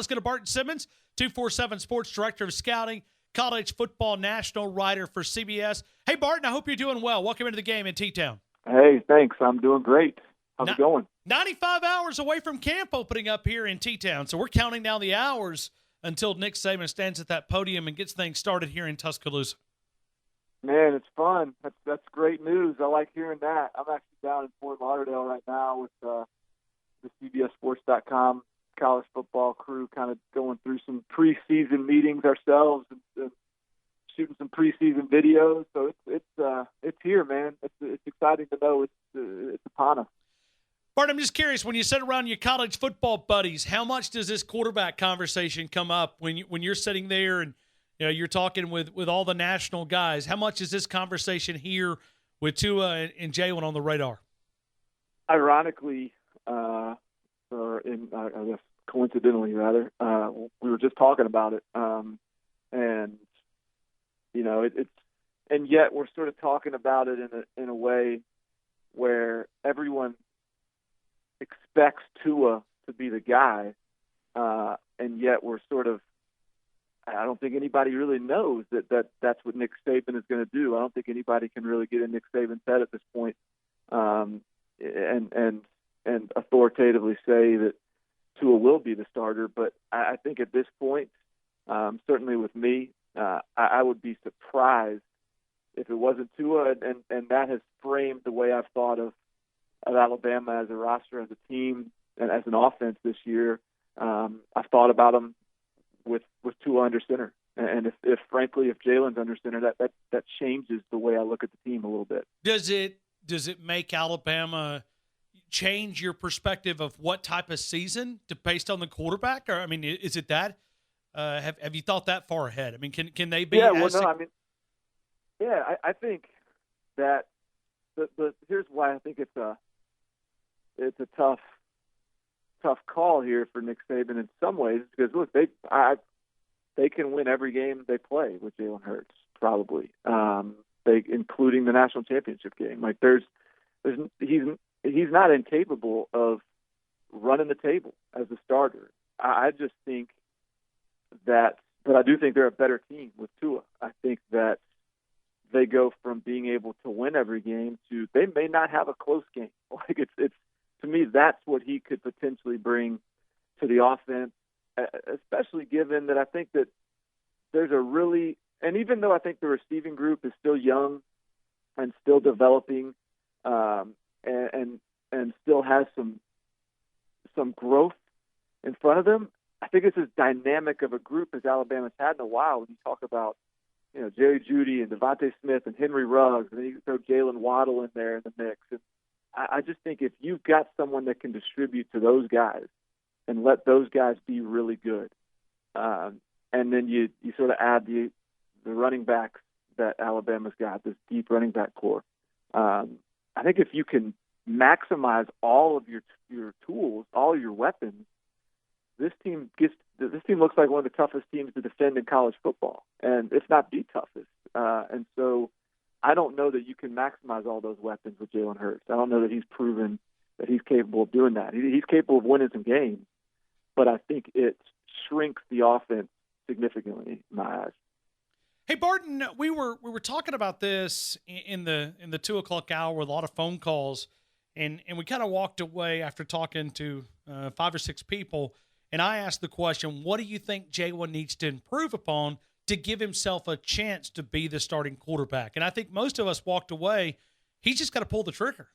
Let's go to Barton Simmons, 247 Sports Director of Scouting, college football national writer for CBS. Hey, Barton, I hope you're doing well. Welcome into the game in T-Town. Hey, thanks. I'm doing great. How's it going? 95 hours away from camp opening up here in T-Town, so we're counting down the hours until Nick Saban stands at that podium and gets things started here in Tuscaloosa. Man, it's fun. That's great news. I like hearing that. I'm actually down in Fort Lauderdale right now with the CBSSports.com college football crew, kind of going through some preseason meetings ourselves and shooting some preseason videos. So it's here, man. It's exciting to know it's upon us. Bart, I'm just curious, when you sit around your college football buddies, how much does this quarterback conversation come up when you're sitting there and you're talking with all the national guys? How much is this conversation here with Tua and Jalen on the radar? Ironically, I guess coincidentally rather, we were just talking about it, and and yet we're sort of talking about it in a way where everyone expects Tua to be the guy, and yet we're sort of, I don't think anybody really knows that's what Nick Saban is going to do. I don't think anybody can really get in Nick Saban's head at this point, and authoritatively say that Tua will be the starter. But I think at this point, certainly with me, I would be surprised if it wasn't Tua, and that has framed the way I've thought of Alabama as a roster, as a team, and as an offense this year. I've thought about them with Tua under center, and if Jalen's under center, that changes the way I look at the team a little bit. Does it make Alabama change your perspective of what type of season based on the quarterback? Or is it that? Have you thought that far ahead? Can they be? Yeah, I think that here's why I think it's a tough call here for Nick Saban in some ways, because look, they can win every game they play with Jalen Hurts, probably, including the national championship game. Like he's not incapable of running the table as a starter. I just think but I do think they're a better team with Tua. I think that they go from being able to win every game to they may not have a close game. Like it's to me, that's what he could potentially bring to the offense, especially given that I think that there's and even though I think the receiving group is still young and still developing, and still has some growth in front of them, I think it's as dynamic of a group as Alabama's had in a while. When you talk about Jerry Jeudy and Devontae Smith and Henry Ruggs, and then you can throw Jalen Waddle in there in the mix. And I just think if you've got someone that can distribute to those guys and let those guys be really good, and then you sort of add the running backs that Alabama's got, this deep running back core. I think if you can maximize all of your tools, all your weapons, this team looks like one of the toughest teams to defend in college football, and if not the toughest. And so I don't know that you can maximize all those weapons with Jalen Hurts. I don't know that he's proven that he's capable of doing that. He's capable of winning some games, but I think it shrinks the offense significantly in my eyes. Hey, Barton, we were talking about this in the 2:00 hour with a lot of phone calls, and we kind of walked away after talking to 5 or 6 people, and I asked the question, what do you think Jalen needs to improve upon to give himself a chance to be the starting quarterback? And I think most of us walked away, he's just got to pull the trigger.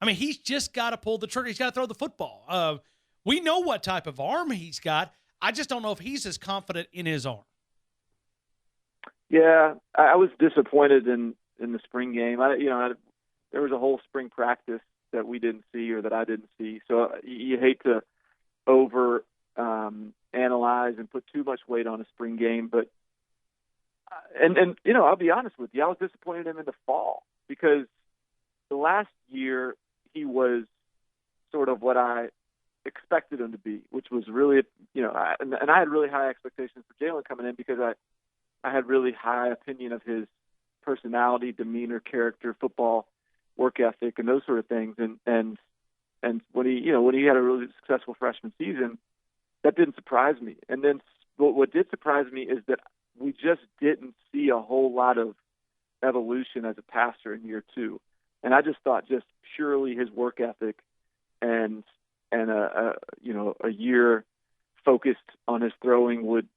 He's just got to pull the trigger. He's got to throw the football. We know what type of arm he's got. I just don't know if he's as confident in his arm. Yeah, I was disappointed in the spring game. There was a whole spring practice that we didn't see or that I didn't see. So you hate to analyze and put too much weight on a spring game, but I'll be honest with you, I was disappointed in him in the fall because the last year he was sort of what I expected him to be, which was really, and I had really high expectations for Jalen coming in because I had really high opinion of his personality, demeanor, character, football, work ethic, and those sort of things. And when he had a really successful freshman season, that didn't surprise me. And then what did surprise me is that we just didn't see a whole lot of evolution as a passer in year 2. And I just thought just purely his work ethic and a year focused on his throwing would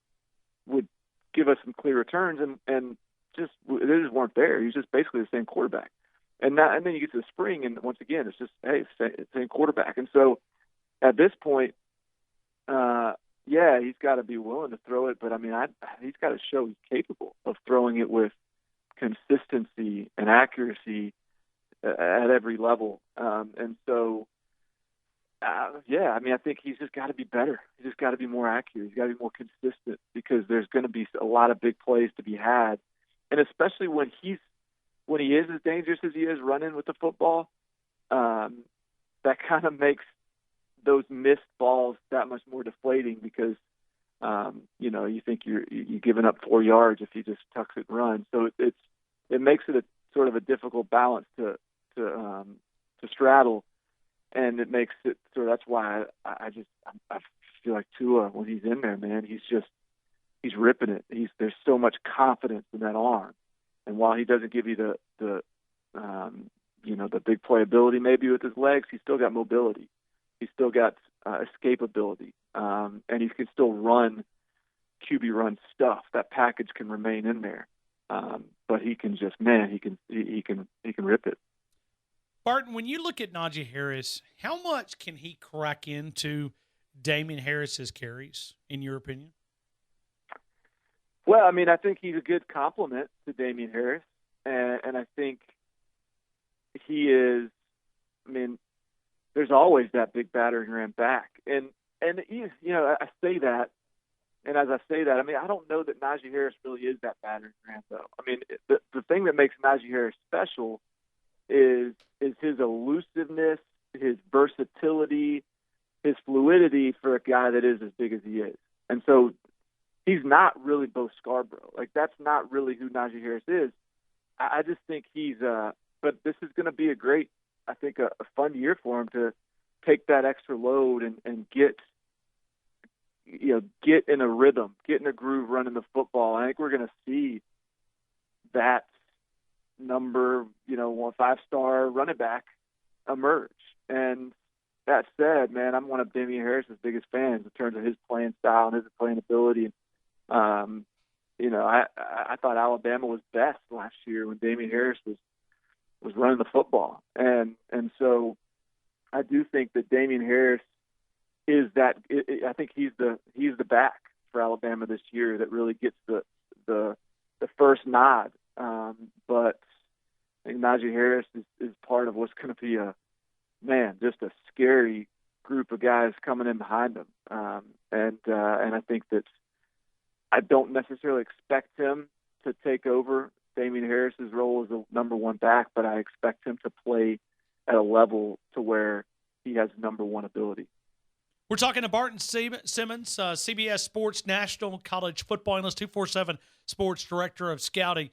give us some clear returns, and just they just weren't there. He was just basically the same quarterback. And then you get to the spring, and once again, it's just, hey, same quarterback. And so at this point, he's got to be willing to throw it, but I mean, he's got to show he's capable of throwing it with consistency and accuracy at every level. And so, I mean, I think he's just got to be better. He's just got to be more accurate. He's got to be more consistent, because there's going to be a lot of big plays to be had, and especially when he is as dangerous as he is running with the football, that kind of makes those missed balls that much more deflating, because you think you're giving up 4 yards if he just tucks it and runs. So it makes it a sort of a difficult balance to straddle, and it makes it so that's why I feel like Tua, when he's in there, man, he's ripping it. There's so much confidence in that arm, and while he doesn't give you the big playability maybe with his legs, he's still got mobility. He's still got escapability, and he can still run QB run stuff. That package can remain in there, but he can just he can rip it. Barton, when you look at Najee Harris, how much can he crack into Damien Harris's carries, in your opinion? Well, I mean, I think he's a good complement to Damien Harris, and I think he is. I mean, there's always that big battering ram back, and I say that, and as I say that, I mean, I don't know that Najee Harris really is that battering ram, though. I mean, the thing that makes Najee Harris special is his elusiveness, his versatility, his fluidity for a guy that is as big as he is. And so he's not really Bo Scarborough. Like, that's not really who Najee Harris is. I just think but this is going to be a fun year for him to take that extra load and get in a rhythm, get in a groove running the football. I think we're going to see that number, 5-star running back emerge. And that said, man, I'm one of Damien Harris's biggest fans in terms of his playing style and his playing ability. I thought Alabama was best last year when Damien Harris was running the football. And so I do think that Damien Harris is that. I think he's the back for Alabama this year that really gets the first nod. But I think Najee Harris is part of what's going to be just a scary group of guys coming in behind him. And I think that I don't necessarily expect him to take over Damien Harris's role as the number one back, but I expect him to play at a level to where he has number one ability. We're talking to Barton Simmons, CBS Sports National College Football Analyst, 247 Sports Director of Scouting.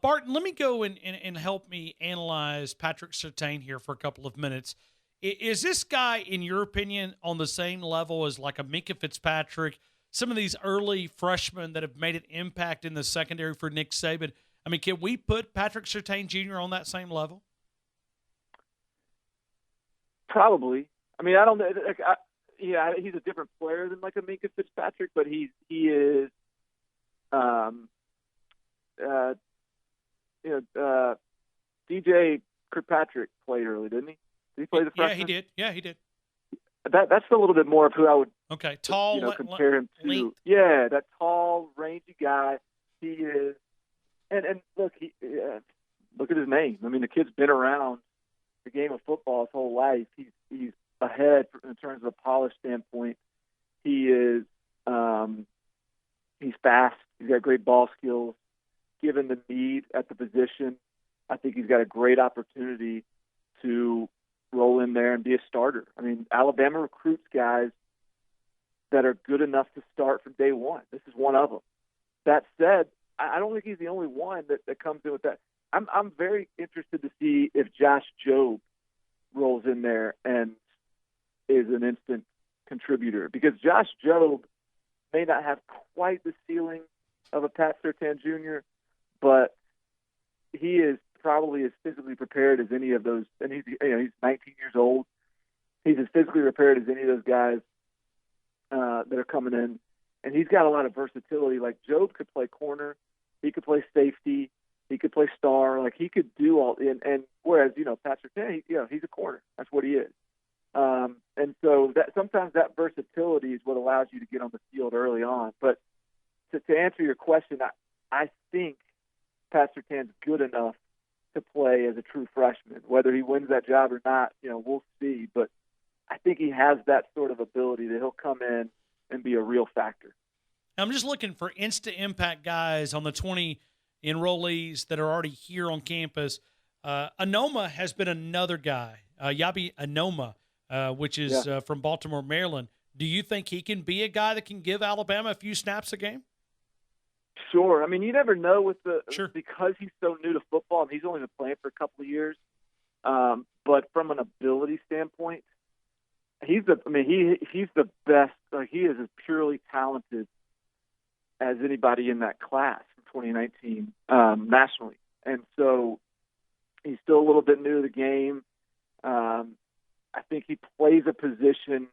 Barton, let me go and help me analyze Patrick Surtain here for a couple of minutes. Is this guy, in your opinion, on the same level as like a Minkah Fitzpatrick, some of these early freshmen that have made an impact in the secondary for Nick Saban? I mean, can we put Patrick Surtain Jr. on that same level? Probably. I mean, I don't know. He's a different player than like a Minkah Fitzpatrick, but he is. DJ Kirkpatrick played early, didn't he? Did he play the freshman? Yeah, he did. That's a little bit more of who I would tall, compare him to. length. Yeah, that tall, rangy guy. He is, and look, look at his name. I mean, the kid's been around the game of football his whole life. He's ahead in terms of a polish standpoint. He is he's fast. He's got great ball skills. Given the need at the position, I think he's got a great opportunity to roll in there and be a starter. I mean, Alabama recruits guys that are good enough to start from day one. This is one of them. That said, I don't think he's the only one that comes in with that. I'm very interested to see if Josh Jobe rolls in there and is an instant contributor, because Josh Jobe may not have quite the ceiling of a Pat Surtain Jr., but he is probably as physically prepared as any of those, and he's 19 years old. He's as physically prepared as any of those guys that are coming in, and he's got a lot of versatility. Like Jobe could play corner, he could play safety, he could play star. Like he could do all. And whereas Pat Surtain, he's a corner. That's what he is. And so that sometimes that versatility is what allows you to get on the field early on. But to answer your question, I think Pat Surtain's good enough to play as a true freshman. Whether he wins that job or not, we'll see. But I think he has that sort of ability that he'll come in and be a real factor. I'm just looking for instant impact guys on the 20 enrollees that are already here on campus. Anoma has been another guy, Yabi Anoma, which is from Baltimore, Maryland. Do you think he can be a guy that can give Alabama a few snaps a game? Sure. I mean, you never know with because he's so new to football, and he's only been playing for a couple of years. But from an ability standpoint, he's the best. Like, he is as purely talented as anybody in that class from 2019 nationally. And so he's still a little bit new to the game. I think he plays a position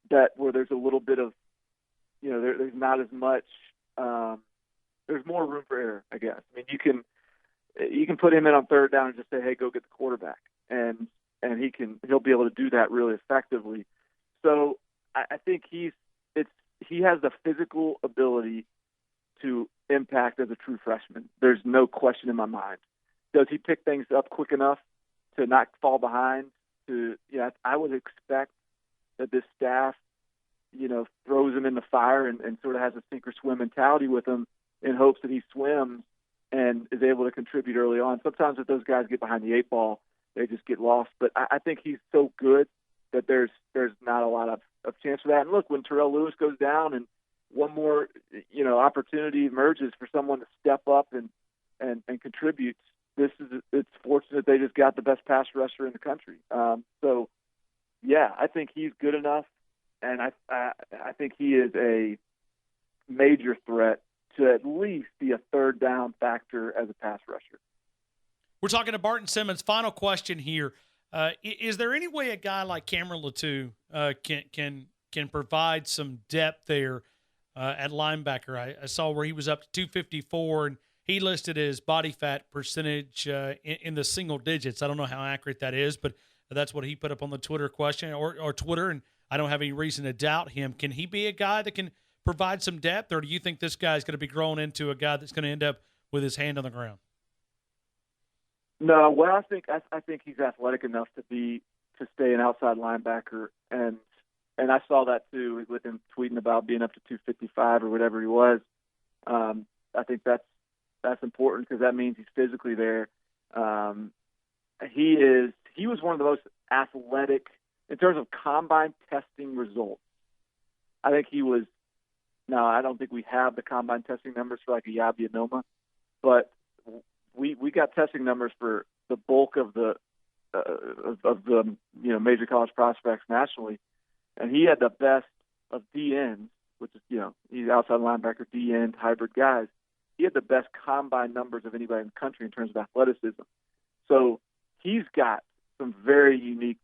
where there's a little bit of, there's not as much. There's more room for error, I guess. I mean, you can put him in on third down and just say, "Hey, go get the quarterback," and he'll be able to do that really effectively. So I think he has the physical ability to impact as a true freshman. There's no question in my mind. Does he pick things up quick enough to not fall behind? I would expect that this staff, throws him in the fire and sort of has a sink or swim mentality with him in hopes that he swims and is able to contribute early on. Sometimes if those guys get behind the eight ball, they just get lost. But I think he's so good that there's not a lot of chance for that. And look, when Terrell Lewis goes down and one more, opportunity emerges for someone to step up and contribute, it's fortunate they just got the best pass rusher in the country. So, yeah, I think he's good enough, and I think he is a major threat to at least be a third down factor as a pass rusher. We're talking to Barton Simmons. Final question here. Is there any way a guy like Cameron Latou can provide some depth there at linebacker? I saw where he was up to 254, and he listed his body fat percentage in the single digits. I don't know how accurate that is, but that's what he put up on the Twitter question or Twitter, and I don't have any reason to doubt him. Can he be a guy that can provide some depth, or do you think this guy's going to be growing into a guy that's going to end up with his hand on the ground? No, well, I think he's athletic enough to stay an outside linebacker, and I saw that too with him tweeting about being up to 255 or whatever he was. I think that's important because that means he's physically there. He was one of the most athletic in terms of combine testing results. I think he was. Now, I don't think we have the combine testing numbers for like a Yabi Anoma, but we got testing numbers for the bulk of the major college prospects nationally, and he had the best of DNs, which is he's outside linebacker, DN hybrid guys. He had the best combine numbers of anybody in the country in terms of athleticism. So he's got some very unique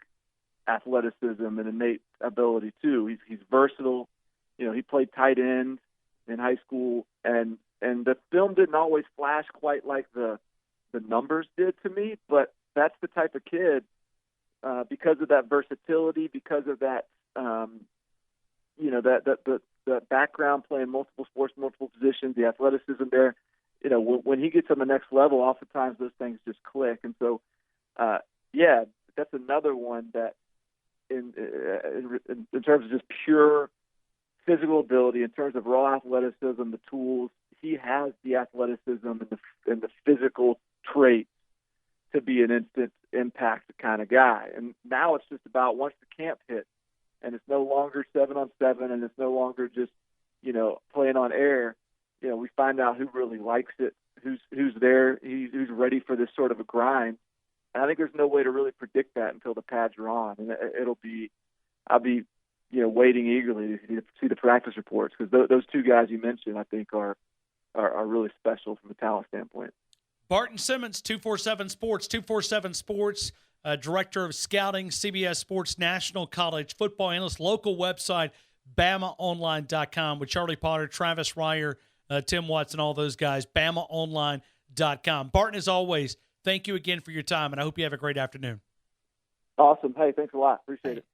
athleticism and innate ability too. He's versatile. He played tight end in high school, and the film didn't always flash quite like the numbers did to me, but that's the type of kid, because of that versatility, because of that, the background playing multiple sports, multiple positions, the athleticism there. When he gets on the next level, oftentimes those things just click. And so, that's another one that, in terms of just pure physical ability, in terms of raw athleticism, the tools, he has the athleticism and the physical traits to be an instant impact kind of guy. And now it's just about once the camp hits, and it's no longer 7-on-7, and it's no longer just playing on air. We find out who really likes it, who's there, who's ready for this sort of a grind. And I think there's no way to really predict that until the pads are on, and I'll be waiting eagerly to see the practice reports, because those two guys you mentioned, I think, are really special from a talent standpoint. Barton Simmons, 247 Sports, 247 Sports, Director of Scouting, CBS Sports National College Football Analyst, local website, BamaOnline.com, with Charlie Potter, Travis Reier, Tim Watson, all those guys, BamaOnline.com. Barton, as always, thank you again for your time, and I hope you have a great afternoon. Awesome. Hey, thanks a lot. Appreciate it.